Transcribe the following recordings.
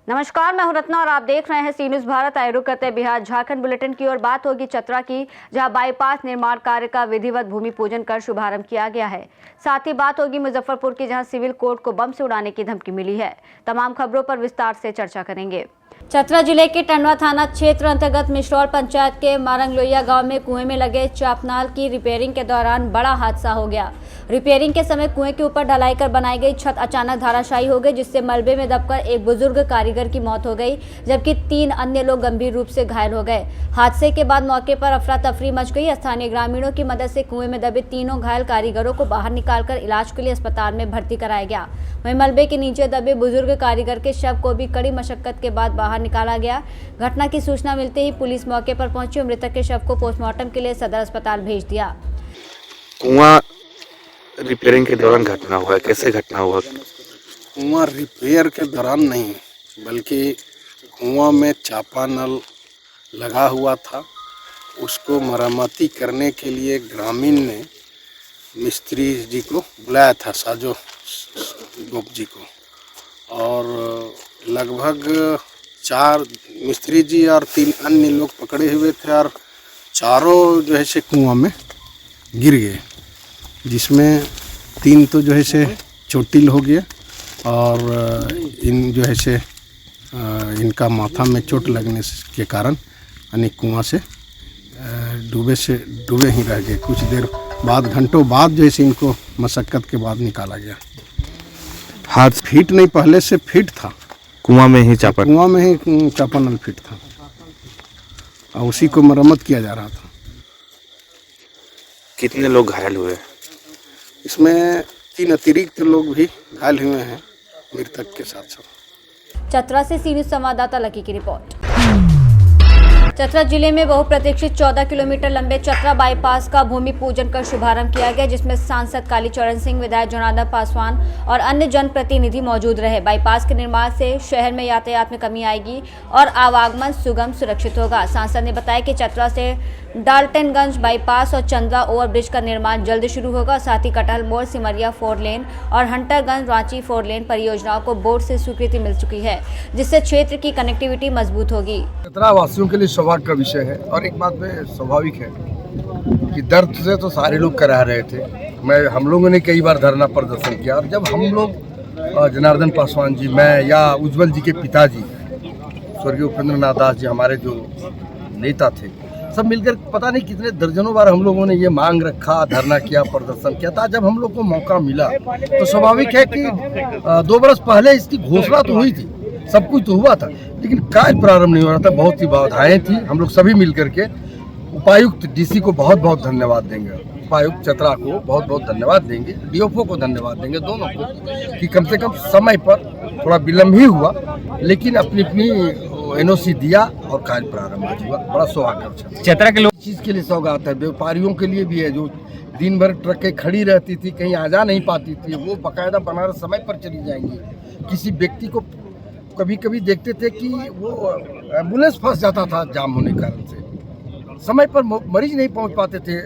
नमस्कार, मैं हूं रत्ना और आप देख रहे हैं सी न्यूज़ भारत। आए रुक करते बिहार झारखंड बुलेटिन की ओर। बात होगी चतरा की, जहां बाईपास निर्माण कार्य का विधिवत भूमि पूजन कर शुभारंभ किया गया है। साथ ही बात होगी मुजफ्फरपुर की, जहां सिविल कोर्ट को बम से उड़ाने की धमकी मिली है। तमाम खबरों पर विस्तार से चर्चा करेंगे। चतरा जिले के टंडवा थाना क्षेत्र अंतर्गत मिश्रौल पंचायत के मारंगलोइया गांव में कुएं में लगे चापनाल की रिपेयरिंग के दौरान बड़ा हादसा हो गया। रिपेयरिंग के समय कुएं के ऊपर ढलाई कर बनाई गई छत अचानक धाराशायी हो गई, जिससे मलबे में दबकर एक बुजुर्ग कारीगर की मौत हो गई, जबकि 3 अन्य लोग गंभीर रूप से घायल हो गए। हादसे के बाद मौके पर अफरा तफरी मच गई। स्थानीय ग्रामीणों की मदद से कुएं में दबे तीनों घायल कारीगरों को बाहर निकालकर इलाज के लिए अस्पताल में भर्ती कराया गया। वहीं मलबे के नीचे दबे बुजुर्ग कारीगर के शव को भी कड़ी मशक्कत के बाद बाहर निकाला गया। घटना की सूचना मिलते ही पुलिस मौके पर पहुंची और मृतक के शव को पोस्टमार्टम के लिए सदर अस्पताल भेज दिया। कुआं रिपेयरिंग के दौरान घटना हुआ है, कैसे घटना हुआ? कुआं रिपेयर के दौरान नहीं, बल्कि कुआं में चापानल लगा हुआ था। उसको मरम्मती करने के लिए ग्रामीण ने मिस्त्री जी को बुलाया था, साजो गोप जी को, और लगभग 4 मिस्त्री जी और 3 अन्य लोग पकड़े हुए थे और चारों जो है से कुआं में गिर गए, जिसमें 3 तो जो है से चोटिल हो गया और इन जो है से इनका माथा में चोट लगने के कारण यानी कुआं से डूबे ही रह गए। कुछ देर बाद, घंटों बाद जैसे इनको मशक्कत के बाद निकाला गया। हाथ फिट नहीं, पहले से फिट था, कुआं में ही चापानल फिट था और उसी को मरम्मत किया जा रहा था। कितने लोग घायल हुए? इसमें 3 अतिरिक्त लोग भी घायल हुए हैं मृतक के साथ साथ। चतरा से सी न्यूज़ संवाददाता लकी की रिपोर्ट। चतरा जिले में बहुप्रतीक्षित 14 किलोमीटर लंबे चतरा बाईपास का भूमि पूजन कर शुभारंभ किया गया, जिसमें सांसद कालीचरण सिंह, विधायक जनार्दन पासवान और अन्य जनप्रतिनिधि मौजूद रहे। बाईपास के निर्माण से शहर में यातायात में कमी आएगी और आवागमन सुगम सुरक्षित होगा। सांसद ने बताया कि चतरा से डाल्टनगंज बाईपास और चंद्रा ओवरब्रिज का निर्माण जल्द शुरू होगा। साथ ही कटहल मोड़ सिमरिया 4 लेन और हंटरगंज रांची 4 लेन परियोजनाओं को बोर्ड से स्वीकृति मिल चुकी है, जिससे क्षेत्र की कनेक्टिविटी मजबूत होगी। चतरा वासियों के लिए सौभाग्य का विषय है और एक बात में स्वाभाविक है कि दर्द से तो सारे लोग करा रहे थे। हम लोगों ने कई बार धरना प्रदर्शन किया और जब हम लोग जनार्दन पासवान जी, मैं या उज्जवल जी के पिताजी स्वर्गीय उपेंद्र नाथ दास जी, हमारे जो नेता थे, सब मिलकर पता नहीं कितने दर्जनों बार हम लोगों ने ये मांग रखा, धरना किया, प्रदर्शन किया था। जब हम लोग को मौका मिला तो स्वाभाविक है कि 2 बरस पहले इसकी घोषणा तो हुई थी, सब कुछ तो हुआ था, लेकिन कार्य प्रारंभ नहीं हो रहा था। बहुत सी बाधाएं थी। हम लोग सभी मिलकर के उपायुक्त डीसी को बहुत बहुत धन्यवाद देंगे, उपायुक्त चतरा को बहुत बहुत धन्यवाद देंगे, डीएफओ को धन्यवाद देंगे, दोनों को, कि कम से कम समय पर, थोड़ा विलम्ब ही हुआ लेकिन अपनी एनओसी दिया और कार्य प्रारंभ हुआ। बड़ा सौभाग्य। चतरा के लोग चीज के लिए सौगात है, व्यापारियों के लिए भी है, जो दिन भर ट्रकें खड़ी रहती थी, कहीं आ जा नहीं पाती थी, वो बाकायदा बनारस समय पर चली जाएंगी। किसी व्यक्ति को कभी कभी देखते थे कि वो एम्बुलेंस फंस जाता था जाम होने के कारण से, समय पर मरीज नहीं पहुंच पाते थे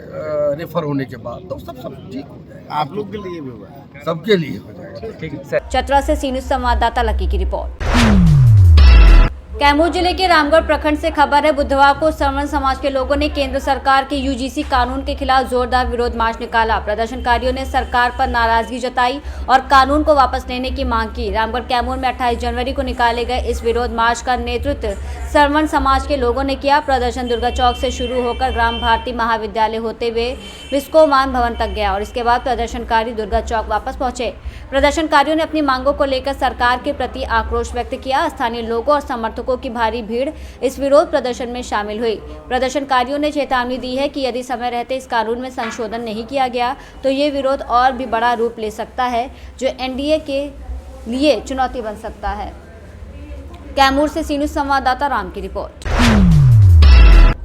रेफर होने के बाद, तो सब ठीक हो जाए। आप लोग के लिए भी हुआ, सबके लिए हो जाएगा। चतरा से सी न्यूज़ संवाददाता लकी की रिपोर्ट। कैमूर जिले के रामगढ़ प्रखंड से खबर है, बुधवार को सर्वन समाज के लोगों ने केंद्र सरकार के यूजीसी कानून के खिलाफ जोरदार विरोध मार्च निकाला। प्रदर्शनकारियों ने सरकार पर नाराजगी जताई और कानून को वापस लेने की मांग की। रामगढ़ कैमूर में 28 जनवरी को निकाले गए इस विरोध मार्च का नेतृत्व सर्वन समाज के लोगों ने किया। प्रदर्शन दुर्गा चौक से शुरू होकर ग्राम भारती महाविद्यालय होते हुए विस्कोमान भवन तक गया और इसके बाद प्रदर्शनकारी दुर्गा चौक वापस पहुंचे। प्रदर्शनकारियों ने अपनी मांगों को लेकर सरकार के प्रति आक्रोश व्यक्त किया। स्थानीय लोगों और समर्थकों की भारी भीड़ इस विरोध प्रदर्शन में शामिल हुई। प्रदर्शनकारियों ने चेतावनी दी है कि यदि समय रहते इस कानून में संशोधन नहीं किया गया तो ये विरोध और भी बड़ा रूप ले सकता है, जो एनडीए के लिए चुनौती बन सकता है। कैमूर से सी न्यूज़ संवाददाता राम की रिपोर्ट।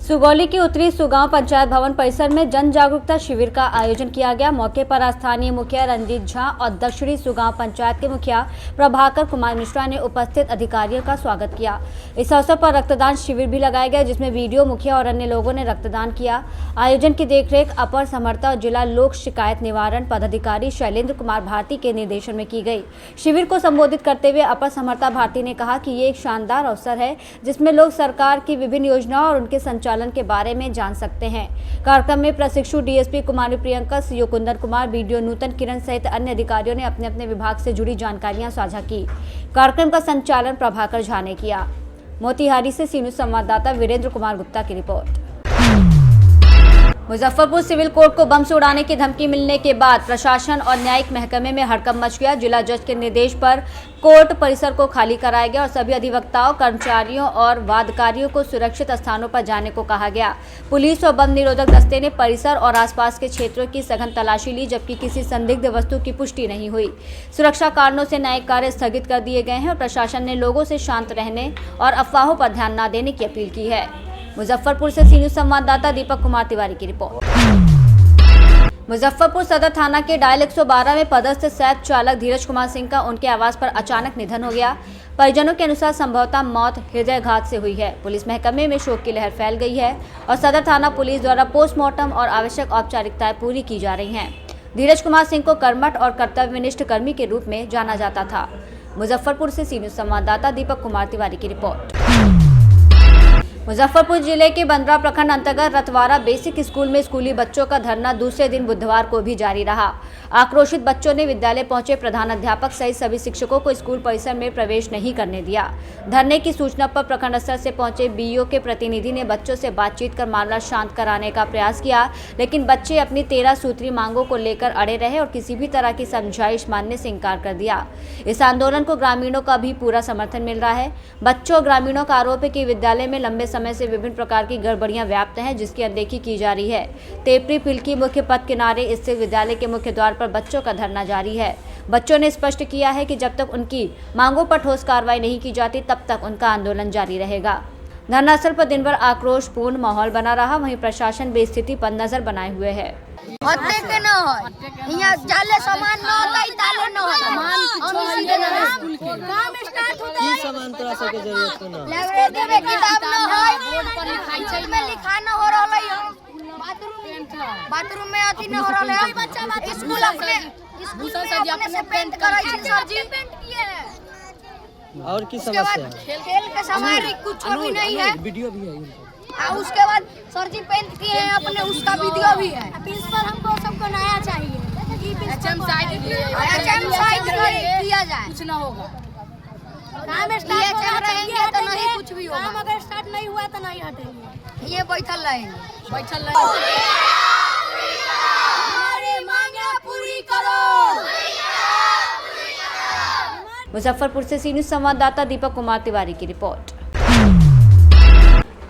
सुगौली की उत्तरी सुगांव पंचायत भवन परिसर में जन जागरूकता शिविर का आयोजन किया गया। मौके पर स्थानीय मुखिया रंजीत झा और दक्षिणी सुगांव पंचायत के मुखिया प्रभाकर कुमार मिश्रा ने उपस्थित अधिकारियों का स्वागत किया। इस अवसर पर रक्तदान शिविर भी लगाया गया, जिसमें वीडियो मुखिया और अन्य लोगों ने रक्तदान किया। आयोजन की देखरेख अपर समर्था और जिला लोक शिकायत निवारण पदाधिकारी शैलेंद्र कुमार भारती के निर्देशन में की गई। शिविर को संबोधित करते हुए अपर समर्था भारती ने कहा कि ये एक शानदार अवसर है जिसमें लोग सरकार की विभिन्न योजनाओं और उनके संचालन के बारे में जान सकते हैं। कार्यक्रम में प्रशिक्षु डीएसपी कुमारी प्रियंका, सीओ कुंदन कुमार, बीडीओ नूतन किरण सहित अन्य अधिकारियों ने अपने अपने विभाग से जुड़ी जानकारियां साझा की। कार्यक्रम का संचालन प्रभाकर झा ने किया। मोतिहारी से सी न्यूज़ संवाददाता वीरेंद्र कुमार गुप्ता की रिपोर्ट। मुजफ्फरपुर सिविल कोर्ट को बम से उड़ाने की धमकी मिलने के बाद प्रशासन और न्यायिक महकमे में हड़कंप मच गया। जिला जज के निर्देश पर कोर्ट परिसर को खाली कराया गया और सभी अधिवक्ताओं, कर्मचारियों और वादकारियों को सुरक्षित स्थानों पर जाने को कहा गया। पुलिस और बम निरोधक दस्ते ने परिसर और आसपास के क्षेत्रों की सघन तलाशी ली, जबकि किसी संदिग्ध वस्तु की पुष्टि नहीं हुई। सुरक्षा कारणों से न्यायिक कार्य स्थगित कर दिए गए हैं और प्रशासन ने लोगों से शांत रहने और अफवाहों पर ध्यान न देने की अपील की है। मुजफ्फरपुर से सी न्यूज़ संवाददाता दीपक कुमार तिवारी की रिपोर्ट। मुजफ्फरपुर सदर थाना के डायल 112 में पदस्थ सैक चालक धीरज कुमार सिंह का उनके आवास पर अचानक निधन हो गया। परिजनों के अनुसार संभवतः मौत हृदयघात से हुई है। पुलिस महकमे में शोक की लहर फैल गई है और सदर थाना पुलिस द्वारा पोस्टमार्टम और आवश्यक औपचारिकताएं पूरी की जा रही हैं। धीरज कुमार सिंह को कर्मठ और कर्तव्यनिष्ठ कर्मी के रूप में जाना जाता था। मुजफ्फरपुर से सी न्यूज़ संवाददाता दीपक कुमार तिवारी की रिपोर्ट। मुजफ्फरपुर जिले के बंदरा प्रखंड अंतर्गत रतवारा बेसिक स्कूल में स्कूली बच्चों का धरना दूसरे दिन बुधवार को भी जारी रहा। आक्रोशित बच्चों ने विद्यालय पहुंचे प्रधानाध्यापक सहित सभी शिक्षकों को स्कूल परिसर में प्रवेश नहीं करने दिया। धरने की सूचना पर प्रखंड स्तर से पहुंचे बीईओ के प्रतिनिधि ने बच्चों से बातचीत कर मामला शांत कराने का प्रयास किया, लेकिन बच्चे अपनी 13 सूत्री मांगों को लेकर अड़े रहे और किसी भी तरह की समझाइश मानने से इनकार कर दिया। इस आंदोलन को ग्रामीणों का भी पूरा समर्थन मिल रहा है। बच्चों और ग्रामीणों का आरोप है कि विद्यालय में लंबे समय से विभिन्न प्रकार की गड़बड़ियां व्याप्त हैं, जिसकी अनदेखी की जा रही है। तेपरी पिलकी मुख्य पथ किनारे स्थित विद्यालय के मुख्य द्वार पर बच्चों का धरना जारी है। बच्चों ने स्पष्ट किया है कि जब तक उनकी मांगों पर ठोस कार्रवाई नहीं की जाती तब तक उनका आंदोलन जारी रहेगा। धरना स्थल पर दिन भर आक्रोशपूर्ण माहौल बना रहा। वहीं प्रशासन भी स्थिति पर नजर बनाए हुए है। बाथरूम में अथी न हो रहा है। स्कूल अपने से पेंट कराई छै सर जी, पेंट किए हैं। और की समस्या? खेल के समय कुछ भी नहीं है, वीडियो भी है। उसके बाद सर जी पेंट किए हैं अपने, उसका वीडियो भी है। प्रिंसिपल हमको सबको नया चाहिए, एचएम साइड किया जाए, कुछ ना होगा। काम स्टार्ट रहेंगे तो नहीं कुछ भी होगा। काम अगर स्टार्ट नहीं हुआ तो नहीं हटेंगे, ये बैठल रहेंगे। मुजफ्फरपुर से सी न्यूज़ संवाददाता दीपक कुमार तिवारी की रिपोर्ट।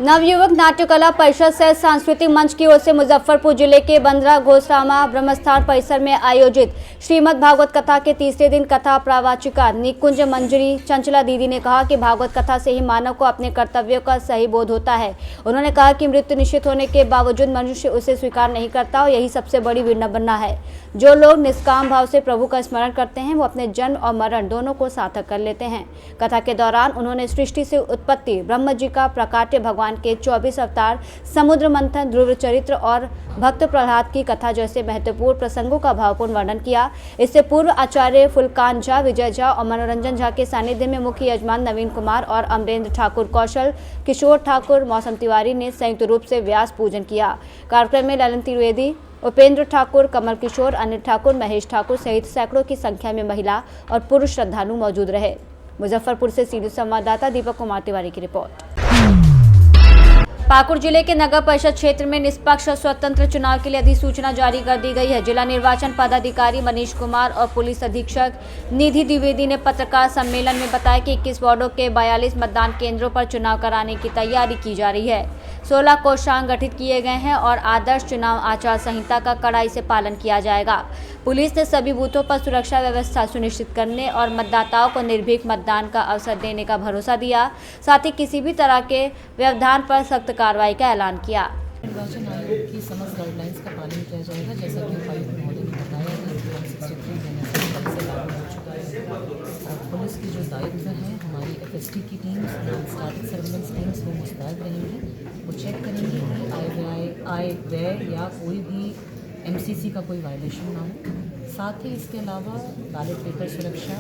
नवयुवक नाट्यकला परिषद सह सांस्कृतिक मंच की ओर से मुजफ्फरपुर जिले के बंदरा घोषरामा ब्रह्मस्थान परिसर में आयोजित श्रीमद् भागवत कथा के तीसरे दिन कथा प्रवाचिका निकुंज मंजरी चंचला दीदी ने कहा कि भागवत कथा से ही मानव को अपने कर्तव्यों का सही बोध होता है। उन्होंने कहा कि मृत्यु निश्चित होने के बावजूद मनुष्य उसे स्वीकार नहीं करता और यही सबसे बड़ी विडंबना है। जो लोग निष्काम भाव से प्रभु का स्मरण करते हैं वो अपने जन्म और मरण दोनों को सार्थक कर लेते हैं। कथा के दौरान उन्होंने सृष्टि से उत्पत्ति, ब्रह्म जी का प्राकट्य, भगवान के 24 अवतार, समुद्र मंथन, ध्रुव चरित्र और भक्त प्रहलाद की कथा जैसे महत्वपूर्ण प्रसंगों का भावपूर्ण वर्णन किया। इससे पूर्व आचार्य फुलकान झा, विजय झा और मनोरंजन झा के सानिध्य में मुख्य यजमान नवीन कुमार और अमरेंद्र ठाकुर, कौशल किशोर ठाकुर, मौसम तिवारी ने संयुक्त रूप से व्यास पूजन किया। कार्यक्रम में ललन त्रिवेदी, उपेंद्र ठाकुर, कमल किशोर, अनिल ठाकुर, महेश ठाकुर सहित सैकड़ों की संख्या में महिला और पुरुष श्रद्धालु मौजूद रहे। मुजफ्फरपुर से सी न्यूज़ संवाददाता दीपक कुमार तिवारी की रिपोर्ट। पाकुड़ जिले के नगर परिषद क्षेत्र में निष्पक्ष और स्वतंत्र चुनाव के लिए अधिसूचना जारी कर दी गई है। जिला निर्वाचन पदाधिकारी मनीष कुमार और पुलिस अधीक्षक निधि द्विवेदी ने पत्रकार सम्मेलन में बताया कि 21 वार्डों के 42 मतदान केंद्रों पर चुनाव कराने की तैयारी की जा रही है। 16 कोषांग गठित किए गए हैं और आदर्श चुनाव आचार संहिता का कड़ाई से पालन किया जाएगा। पुलिस ने सभी बूथों पर सुरक्षा व्यवस्था सुनिश्चित करने और मतदाताओं को निर्भीक मतदान का अवसर देने का भरोसा दिया। साथ ही किसी भी तरह के व्यवधान पर सख्त कार्रवाई का ऐलान किया। निर्वाचन आयोग की समस्त गाइडलाइंस का पालन किया जाएगा। जैसा कि उपायुक्त महोदय ने बताया कि 163 कल से लागू हो चुका है और पुलिस की जो दायित्व है, हमारी FST की टीम्स, स्टैटिक सर्वेलेंस टीम्स वो मुस्तैद रहेंगी। वो चेक करेंगे कि आय व्यय या कोई भी MCC का कोई वायलेशन ना हो। साथ ही इसके अलावा बैलेट पेपर सुरक्षा,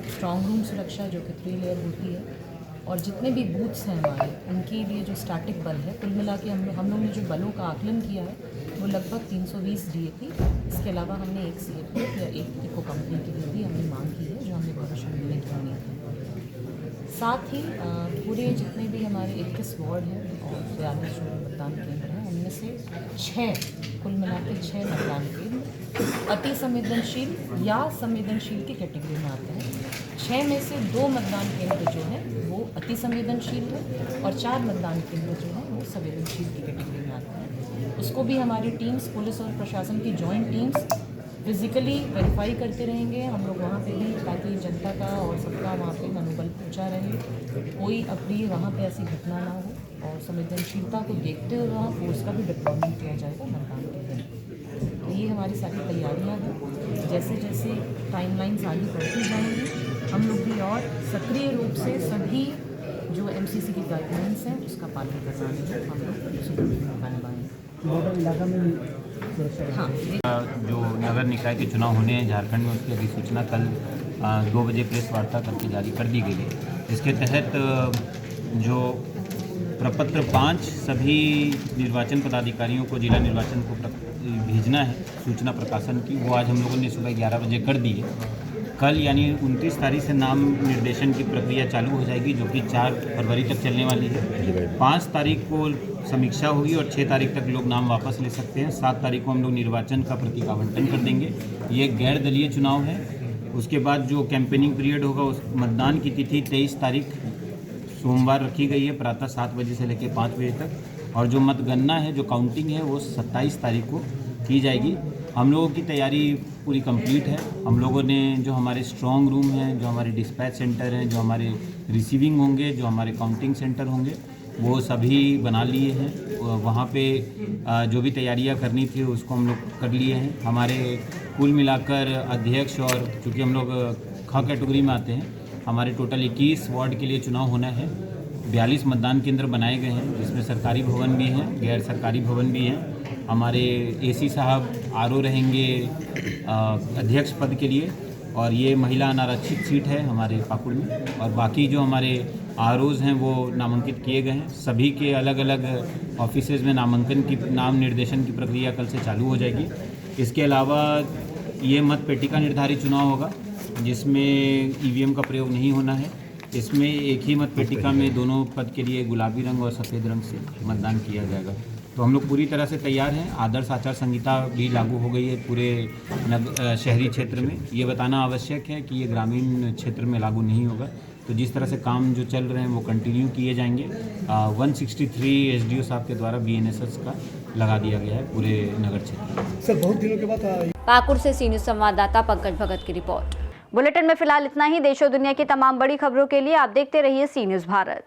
स्ट्रॉन्ग रूम सुरक्षा जो कि 3 लेयर होती है, और जितने भी बूथ्स हैं हमारे उनके लिए जो स्टैटिक बल है, कुल मिला के हम लोग ने जो बलों का आकलन किया है वो लगभग 320 DAP। इसके अलावा हमने एक CFP या एक इको कंपनी के लिए भी हमने मांग की है, जो हमने भविष्य में मिलने की उम्मीद है। साथ ही पूरे जितने भी हमारे 21 वार्ड हैं और 42 जो मतदान केंद्र हैं, उनमें से 6 कुल मिला के 6 मतदान केंद्र अति संवेदनशील या संवेदनशील की कैटेगरी में आते हैं। 6 में से 2 मतदान केंद्र जो हैं वो अति संवेदनशील है और 4 मतदान केंद्र जो हैं वो संवेदनशील की कैटेगरी में आते हैं। उसको भी हमारी टीम्स, पुलिस और प्रशासन की जॉइंट टीम्स फिजिकली वेरीफाई करते रहेंगे हम लोग वहाँ पे भी, ताकि जनता का और सबका वहाँ पे मनोबल ऊंचा रहे, कोई अप्रिय वहाँ पे ऐसी घटना ना हो और संवेदनशीलता को देखते हुए वहाँ फोर्स का भी डिप्लॉयमेंट किया जाएगा मतदान के दिन। तो ये हमारी सारी तैयारियाँ हैं। जैसे जैसे टाइमलाइंस आगे बढ़ती जाएंगी, हम लोग भी और सक्रिय रूप से सभी जो MCC की गाइडलाइंस हैं उसका पालन करवाने में हम लोग उसी भूमिका निभाएंगे। हाँ, जो नगर निकाय के चुनाव होने हैं झारखंड में, उसकी अधिसूचना कल 2 बजे प्रेस वार्ता करके जारी कर दी गई है। इसके तहत जो प्रपत्र 5 सभी निर्वाचन पदाधिकारियों को जिला निर्वाचन को भेजना है सूचना प्रकाशन की, वो आज हम लोगों ने सुबह 11 बजे कर दी है। कल यानी 29 तारीख से नाम निर्देशन की प्रक्रिया चालू हो जाएगी, जो कि 4 फरवरी तक चलने वाली है। 5 तारीख को समीक्षा होगी और 6 तारीख तक लोग नाम वापस ले सकते हैं। 7 तारीख को हम लोग निर्वाचन का प्रतीक आवंटन कर देंगे। ये गैर दलीय चुनाव है। उसके बाद जो कैंपेनिंग पीरियड होगा, उस मतदान की तिथि 23 तारीख सोमवार रखी गई है, प्रातः 7 बजे से लेकर 5 बजे तक। और जो मतगणना है, जो काउंटिंग है, वो 27 तारीख को की जाएगी। हम लोगों की तैयारी पूरी कंप्लीट है। हम लोगों ने जो हमारे स्ट्रॉन्ग रूम हैं, जो हमारे डिस्पैच सेंटर हैं, जो हमारे रिसीविंग होंगे, जो हमारे काउंटिंग सेंटर होंगे, वो सभी बना लिए हैं। वहाँ पे जो भी तैयारियाँ करनी थी उसको हम लोग कर लिए हैं। हमारे कुल मिलाकर अध्यक्ष, और चूँकि हम लोग ख कैटेगरी में आते हैं, हमारे टोटल 21 वार्ड के लिए चुनाव होना है। 42 मतदान केंद्र बनाए गए हैं, जिसमें सरकारी भवन भी हैं, गैर सरकारी भवन भी हैं। हमारे AC साहब RO रहेंगे अध्यक्ष पद के लिए, और ये महिला अनारक्षित सीट है हमारे पाकुड़ में। और बाकी जो हमारे ROs हैं वो नामांकित किए गए हैं। सभी के अलग अलग ऑफिसेज में नामांकन की, नाम निर्देशन की प्रक्रिया कल से चालू हो जाएगी। इसके अलावा ये मत पेटिका निर्धारित चुनाव होगा, जिसमें EVM का प्रयोग नहीं होना है। इसमें एक ही मत पेटिका में दोनों पद के लिए गुलाबी रंग और सफ़ेद रंग से मतदान किया जाएगा। तो हम लोग पूरी तरह से तैयार हैं। आदर्श आचार संहिता भी लागू हो गई है पूरे शहरी क्षेत्र में। ये बताना आवश्यक है कि ये ग्रामीण क्षेत्र में लागू नहीं होगा। तो जिस तरह से काम जो चल रहे हैं वो कंटिन्यू किए जाएंगे। 163 SDO साहब के द्वारा BNSS का लगा दिया गया है पूरे नगर क्षेत्र में। सर, बहुत दिनों के बाद पाकुड़ से सी न्यूज़ संवाददाता पंकज भगत की रिपोर्ट। बुलेटिन में फिलहाल इतना ही। देश और दुनिया की तमाम बड़ी खबरों के लिए आप देखते रहिए सी न्यूज़ भारत।